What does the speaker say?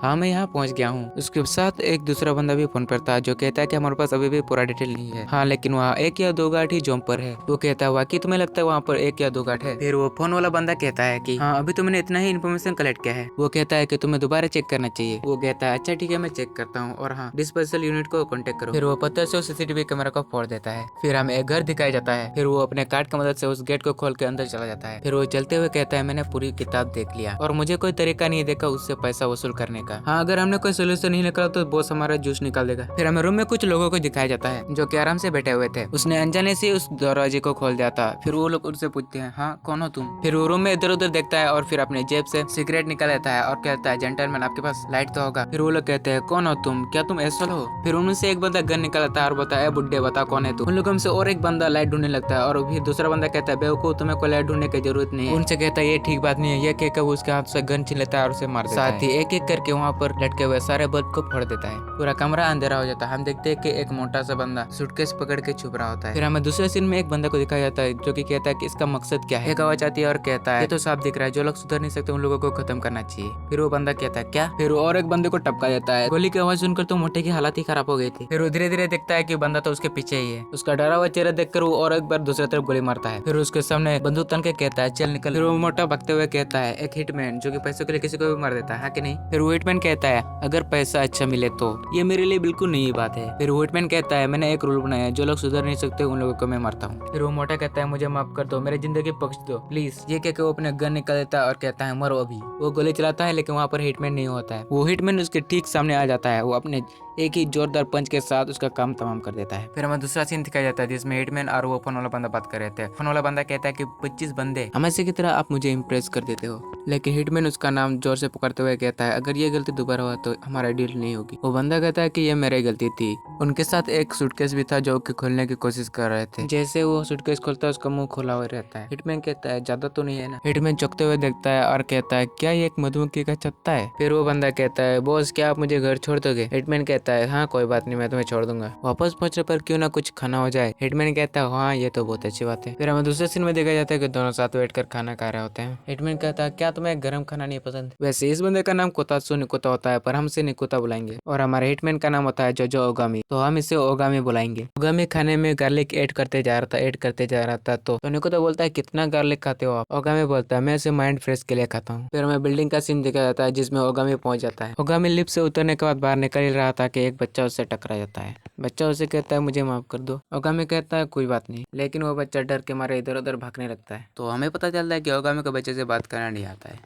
हाँ मैं यहाँ पहुँच गया हूँ। उसके साथ एक दूसरा बंदा भी फोन पर था जो कहता है कि हमारे पास अभी भी पूरा डिटेल नहीं है। हाँ लेकिन वहाँ 1 या 2 गार्ड ही जॉब पर है। वो कहता हुआ कि तुम्हें लगता है वहाँ पर 1 या 2 गार्ड है। फिर वो फोन वाला बंदा कहता है कि हाँ अभी तो मैंने इतना ही इन्फॉर्मेशन कलेक्ट किया है। वो कहता है कि तुम्हें दोबारा चेक करना चाहिए। वो कहता है अच्छा ठीक है मैं चेक करता हूँ और हाँ डिस्पोजल यूनिट को कॉन्टेक्ट करो। फिर वो पत्थर से सीसीटीवी कैमरा को फोड़ देता है। फिर हमें एक घर दिखाया जाता है। फिर वो अपने कार्ड की मदद से उस गेट को खोल के अंदर चला जाता है। फिर वो चलते हुए कहता है मैंने पूरी किताब देख लिया और मुझे कोई तरीका नहीं देखा उससे पैसा वसूल करने का। हाँ अगर हमने कोई सोल्यूशन नहीं निकाला तो बॉस हमारा जूस निकाल देगा। फिर हमें रूम में कुछ लोगों को दिखाया जाता है जो कि आराम से बैठे हुए थे। उसने अनजाने से उस दरवाजे को खोल दिया था। फिर वो लोग उनसे पूछते हैं हाँ कौन हो तुम। फिर वो रूम में इधर उधर देखता है और फिर अपने जेब से सिगरेट निकाल लेता है और कहता है जेंटलमैन आपके पास लाइट तो होगा। फिर वो लोग कहते हैं कौन हो तुम, क्या तुम एसोल हो। फिर उनसे एक बंदा गन निकालता है और बताया है बुड्ढे बता कौन है तू। उन लोगों से और एक बंदा लाइट ढूंढने लगता है और फिर दूसरा बंदा कहता है बेवकूफ तुम्हें कोई लाइट ढूंढने की जरूरत नहीं है। उनसे कहता है ये ठीक बात नहीं है। ये कहकर वो उसके हाथ से गन छीन लेता है और उसे मार देता है। साथ ही एक एक करके वहाँ पर लटके हुए सारे बल्ब को फोड़ देता है। पूरा कमरा अंधेरा हो जाता है। हम देखते हैं कि एक मोटा सा बंदा सूटकेस पकड़ के छुप रहा होता है। फिर हमें दूसरे सीन में एक बंदा को दिखाया जाता है जो कि कहता है कि इसका मकसद क्या है। एक आवाज आती है और कहता है ये तो साफ दिख रहा है जो लोग सुधर नहीं सकते उन लोगों को खत्म करना चाहिए। फिर वो बंदा कहता है क्या। फिर वो और एक बंदे को टपका देता है। गोली की आवाज सुनकर तो मोटे की हालत ही खराब हो गई थी। फिर वो धीरे धीरे देखता है कि बंदा तो उसके पीछे ही है। उसका डरा हुआ चेहरा देखकर वो और एक बार दूसरी तरफ गोली मारता है। फिर उसके सामने बंदूक तन के कहता है चल निकल। फिर वो मोटा भगते हुए कहता है एक हिटमैन जो कि पैसों के लिए किसी को भी मार देता है कि नहीं। फिर वो हिटमैन कहता है अगर पैसा अच्छा मिले तो ये मेरे लिए बिल्कुल नई बात है। फिर वो हिटमैन कहता है मैंने एक रूल बनाया है जो लोग सुधर नहीं सकते उन लोगों को मैं मारता हूँ। फिर वो मोटा कहता है मुझे माफ कर दो, मेरी जिंदगी बख्श दो प्लीज। ये कहकर वो अपने गन निकाल देता है और कहता है मरो अभी। वो गोली चलाता है लेकिन वहाँ पर हिटमैन नहीं होता है। वो हिटमैन उसके ठीक सामने आ जाता है। वो अपने एक ही जोरदार पंच के साथ उसका काम तमाम कर देता है। फिर हमें दूसरा सीन दिखाया जाता है जिसमें हिटमैन और वो फोन वाला बंदा बात कर रहे थे। फोन वाला बंदा कहता है कि 25 बंदे हमेशा की तरह आप मुझे इम्प्रेस कर देते हो। लेकिन हिटमैन उसका नाम जोर से पुकारते हुए कहता है अगर ये गलती दोबारा हुआ तो हमारा डील नहीं होगी। वो बंदा कहता है कि ये मेरी गलती थी। उनके साथ एक सूटकेस भी था जो कि खोलने की कोशिश कर रहे थे। जैसे वो सूटकेस खोलता है उसका मुंह खोला हुआ रहता है। हिटमैन कहता है ज्यादा तो नहीं है ना। हिटमैन चौंकते हुए देखता है और कहता है क्या ये एक मधुमक्खी का छत्ता है। फिर वो बंदा कहता है बॉस क्या आप मुझे घर छोड़ दोगे। हिटमैन कहता है हाँ कोई बात नहीं मैं तुम्हें छोड़ दूंगा, वापस पहुंचने पर क्यों ना कुछ खाना हो जाए। हिटमैन कहता है हाँ ये तो बहुत अच्छी बात है। फिर हमें दूसरे सीन में देखा जाता है कि दोनों साथ बैठकर खाना खा रहे होते हैं। हिटमैन कहता है क्या तुम्हें गर्म खाना नहीं पसंद। वैसे इस बंदे का नाम कोतात्सु निकुता होता है पर हम इसे निकुता बुलाएंगे और हमारे हिटमैन का नाम होता है जोजो ओगामी तो हम इसे ओगामी बुलाएंगे। ओगामी खाने में गार्लिक ऐड करते जा रहा था तो निकुता बोलता है कितना गार्लिक खाते हो आप। ओगामी बोलता है मैं इसे माइंड फ्रेश के लिए खाता हूँ। फिर हमें बिल्डिंग का सीन दिखाया जाता है जिसमें ओगामी पहुंच जाता है। ओगामी लिफ्ट से उतरने के बाद बाहर निकल ही रहा था कि एक बच्चा उससे टकरा जाता है। बच्चा उसे कहता है मुझे माफ कर दो। ओगामी कहता है कोई बात नहीं, लेकिन वो बच्चा डर के मारे इधर उधर भागने लगता है। तो हमें पता चलता है कि ओगामी को बच्चे से बात करना नहीं आता है।